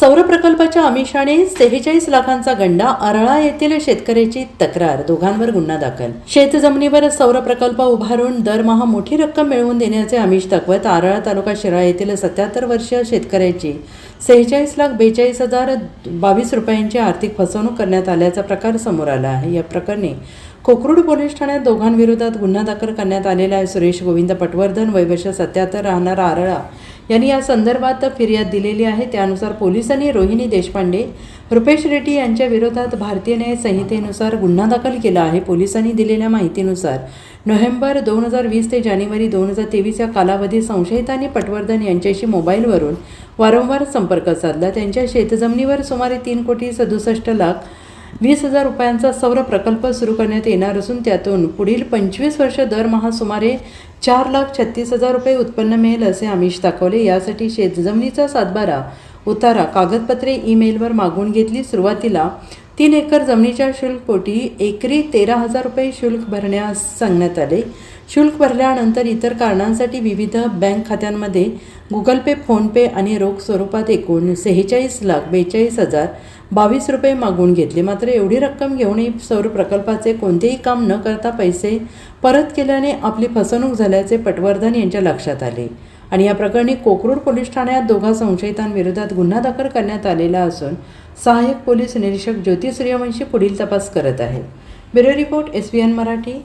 सौर प्रकल्पाच्या आमिषाने 43 लाखांचा गंडा, आरळा येथील शेतकऱ्याची तक्रार, दोघांवर गुन्हा दाखल. शेतजमिनीवर सौर प्रकल्प उभारून दरमहा मोठी रक्कम मिळवून देण्याचे आमिष दाखवत आरळा तालुका शिराळा येथील 77 वर्षीय शेतकऱ्याची 46,42,022 रुपयांची आर्थिक फसवणूक करण्यात आल्याचा प्रकार समोर आला आहे. या प्रकरणी कोकरूड पोलीस ठाण्यात दोघांविरोधात गुन्हा दाखल करण्यात आलेला आहे. सुरेश गोविंद पटवर्धन, वय वर्ष 77, राहणार आरळा, यांनी या संदर्भात फिर्याद दिलेली आहे. त्यानुसार पोलिसांनी रोहिणी देशपांडे, रुपेश रेड्डी यांच्या विरोधात भारतीय न्याय संहितेनुसार गुन्हा दाखल केला आहे. पोलिसांनी दिलेल्या माहितीनुसार नोव्हेंबर 2020 ते जानेवारी 2023 या कालावधीत संशयितांनी पटवर्धन यांच्याशी मोबाईलवरून वारंवार संपर्क साधला. त्यांच्या शेतजमिनीवर सुमारे 3,67,20,000 रुपयांचा सौर प्रकल्प सुरू करण्यात येणार असून त्यातून पुढील 25 वर्ष दरमहा सुमारे 4,36,000 रुपये उत्पन्न मिळेल असे आमिष दाखवले. यासाठी शेतजमिनीचा सातबारा, उतारा, कागदपत्रे ईमेलवर मागवून घेतली. सुरुवातीला 3 एकर जमिनीच्या शुल्कपोटी एकरी 13,000 रुपये शुल्क भरण्यास सांगण्यात आले. शुल्क भरल्यानंतर इतर कारणांसाठी विविध बँक खात्यांमध्ये गुगल पे, फोनपे आणि रोख स्वरूपात एकूण 46,42,022 रुपये मागवून घेतले. मात्र एवढी रक्कम घेऊनही सौर प्रकल्पाचे कोणतेही काम न करता पैसे परत केल्याने आपली फसवणूक झाल्याचे पटवर्धन यांच्या लक्षात आले आणि या प्रकरणी कोकरूड पोलीस ठाण्यात दोघा संशयितांविरोधात गुन्हा दाखल करण्यात आलेला असून सहाय्यक पोलीस निरीक्षक ज्योती सूर्यवंशी पुढील तपास करत आहेत. Bureau report, SBN Marathi.